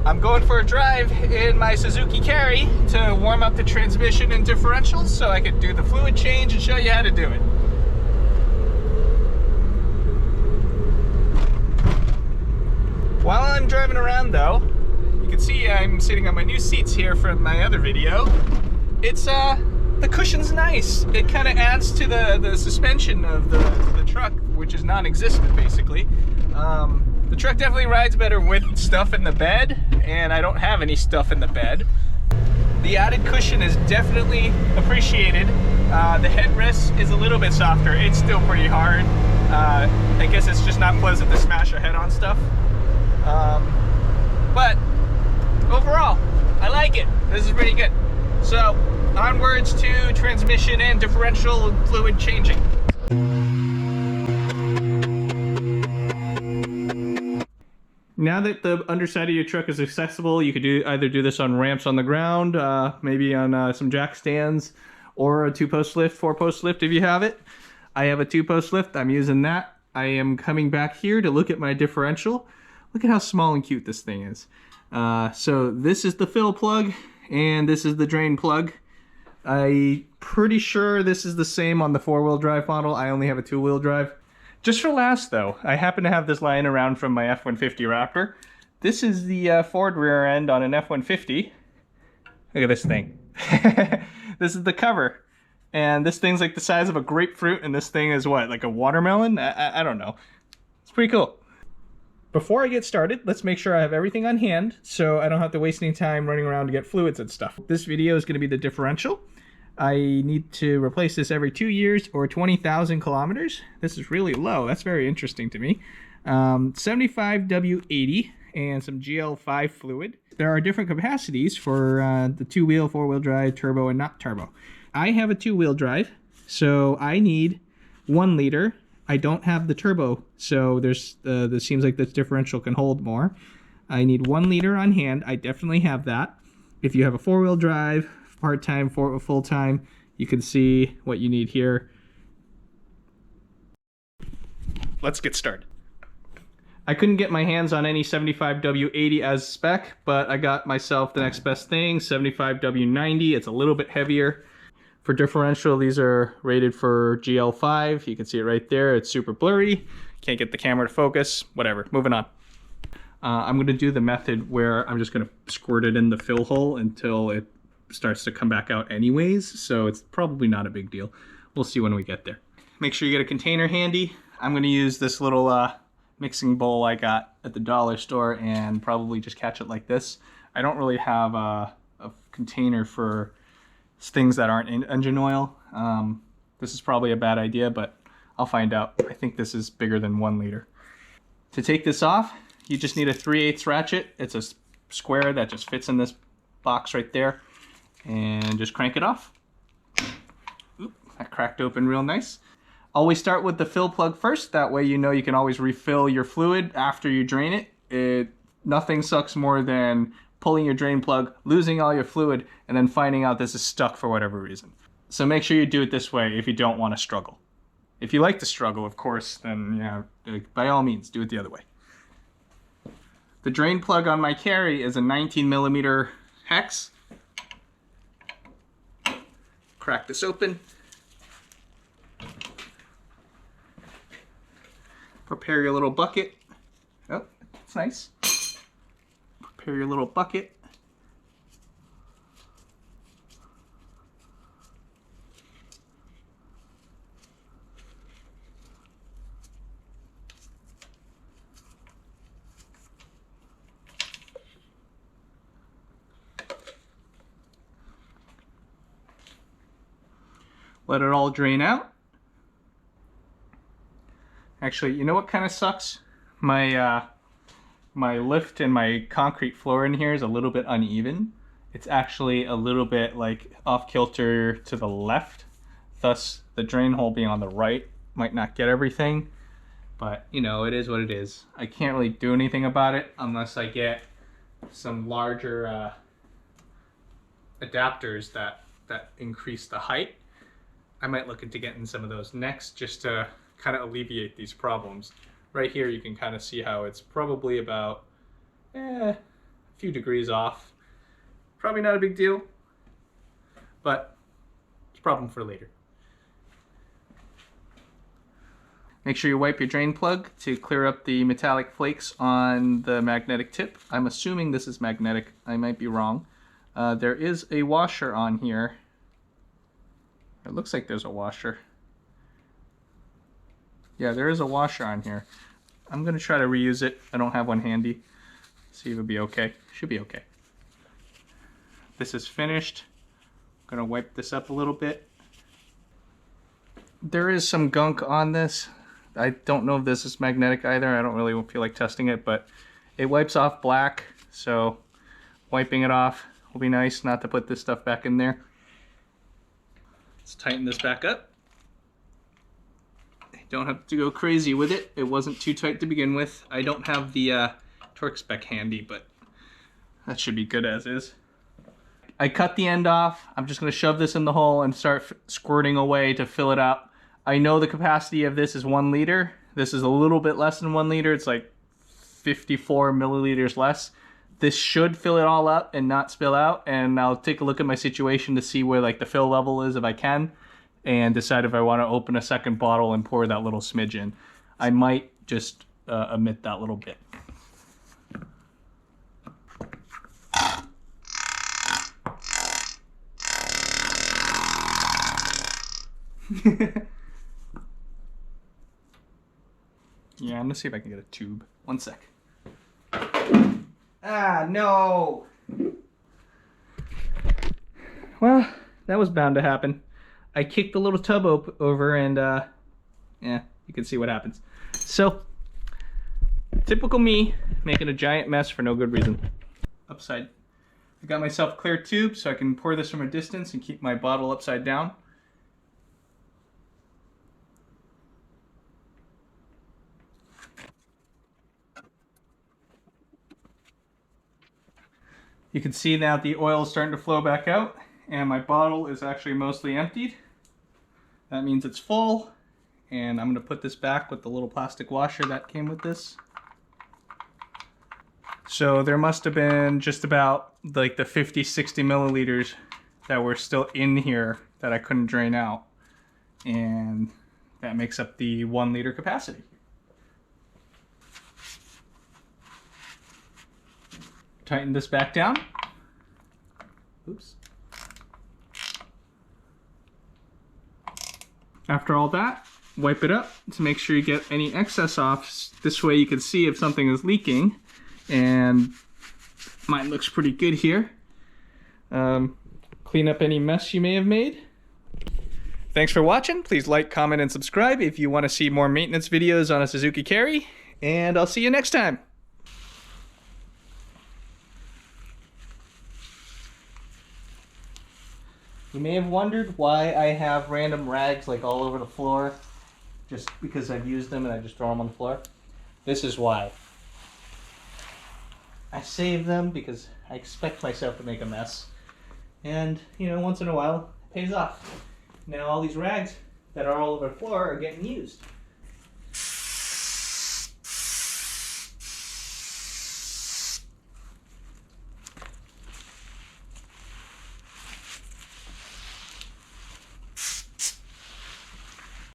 I'm going for a drive in my Suzuki Carry to warm up the transmission and differentials so I can do the fluid change and show you how to do it. While I'm driving around though, you can see I'm sitting on my new seats here from my other video. It's the cushion's nice. It kind of adds to the suspension of the truck, which is non-existent basically. The truck definitely rides better with stuff in the bed, and I don't have any stuff in the bed. The added cushion is definitely appreciated. The headrest is a little bit softer. It's still pretty hard. I guess it's just not pleasant to smash your head on stuff. But overall, I like it. This is pretty good. So onwards to transmission and differential fluid changing. Now that the underside of your truck is accessible, you could either do this on ramps on the ground, maybe on some jack stands, or a 2-post lift, 4-post lift if you have it. I have a 2-post lift, I'm using that. I am coming back here to look at my differential. Look at how small and cute this thing is. So this is the fill plug, and this is the drain plug. I'm pretty sure this is the same on the 4-wheel drive model. I only have a 2-wheel drive. Just for laughs though, I happen to have this lying around from my F-150 Raptor. This is the Ford rear end on an F-150. Look at this thing. This is the cover. And this thing's like the size of a grapefruit, and this thing is what, like a watermelon? I don't know. It's pretty cool. Before I get started, let's make sure I have everything on hand so I don't have to waste any time running around to get fluids and stuff. This video is going to be the differential. I need to replace this every 2 years or 20,000 kilometers. This is really low. That's very interesting to me. 75W80 and some GL5 fluid. There are different capacities for the 2-wheel, 4-wheel drive, turbo, and not turbo. I have a 2-wheel drive, so I need 1 liter. I don't have the turbo, so this seems like this differential can hold more. I need 1 liter on hand. I definitely have that. If you have a 4-wheel drive, part-time, full-time, you can see what you need here. Let's get started. I couldn't get my hands on any 75W80 as spec, but I got myself the next best thing, 75W90. It's a little bit heavier. For differential, these are rated for GL5. You can see it right there. It's super blurry. Can't get the camera to focus. Whatever. Moving on. I'm going to do the method where I'm just going to squirt it in the fill hole until it starts to come back out anyways. So it's probably not a big deal. We'll see when we get there. Make sure you get a container handy. I'm going to use this little mixing bowl I got at the dollar store and probably just catch it like this. I don't really have a container for things that aren't in engine oil. This is probably a bad idea, but I'll find out. I think this is bigger than 1 liter. To take this off, you just need a 3/8 ratchet. It's a square that just fits in this box right there, and just crank it off. Oop, that cracked open real nice. Always start with the fill plug first. That way you know you can always refill your fluid after you drain it. Nothing sucks more than pulling your drain plug, losing all your fluid, and then finding out this is stuck for whatever reason. So make sure you do it this way if you don't want to struggle. If you like to struggle, of course, then yeah, by all means, do it the other way. The drain plug on my Carry is a 19mm hex. Crack this open. Prepare your little bucket. Oh, that's nice. Prepare your little bucket. Let it all drain out. Actually, you know what kind of sucks? My lift and my concrete floor in here is a little bit uneven. It's actually a little bit like off kilter to the left. Thus, the drain hole being on the right might not get everything. But, you know, it is what it is. I can't really do anything about it unless I get some larger adapters that increase the height. I might look into getting some of those next just to kind of alleviate these problems. Right here you can kind of see how it's probably about few degrees off. Probably not a big deal, but it's a problem for later. Make sure you wipe your drain plug to clear up the metallic flakes on the magnetic tip. I'm assuming this is magnetic. I might be wrong. There is a washer on here. It looks like there's a washer. Yeah, there is a washer on here. I'm going to try to reuse it. I don't have one handy. See if it'll be okay. Should be okay. This is finished. I'm going to wipe this up a little bit. There is some gunk on this. I don't know if this is magnetic either. I don't really feel like testing it, but it wipes off black, so wiping it off will be nice, not to put this stuff back in there. Let's tighten this back up. Don't have to go crazy with it. It wasn't too tight to begin with. I don't have the torque spec handy, but that should be good as is. I cut the end off. I'm just going to shove this in the hole and start squirting away to fill it up. I know the capacity of this is 1 liter. This is a little bit less than 1 liter. It's like 54 milliliters less. This should fill it all up and not spill out. And I'll take a look at my situation to see where like the fill level is if I can, and decide if I want to open a second bottle and pour that little smidge in. I might just omit that little bit. Yeah, I'm gonna see if I can get a tube. 1 sec. Ah, no! Well, that was bound to happen. I kicked the little tub over and, yeah, you can see what happens. So, typical me, making a giant mess for no good reason. Upside. I got myself a clear tube so I can pour this from a distance and keep my bottle upside down. You can see now the oil is starting to flow back out, and my bottle is actually mostly emptied. That means it's full, and I'm going to put this back with the little plastic washer that came with this. So there must have been just about like the 50-60 milliliters that were still in here that I couldn't drain out, and that makes up the 1 liter capacity. Tighten this back down. Oops. After all that, wipe it up to make sure you get any excess off. This way you can see if something is leaking, and mine looks pretty good here. Clean up any mess you may have made. Thanks for watching. Please like, comment, and subscribe if you want to see more maintenance videos on a Suzuki Carry, and I'll see you next time. You may have wondered why I have random rags like all over the floor, just because I've used them and I just throw them on the floor. This is why. I save them because I expect myself to make a mess. And, you know, once in a while, it pays off. Now all these rags that are all over the floor are getting used.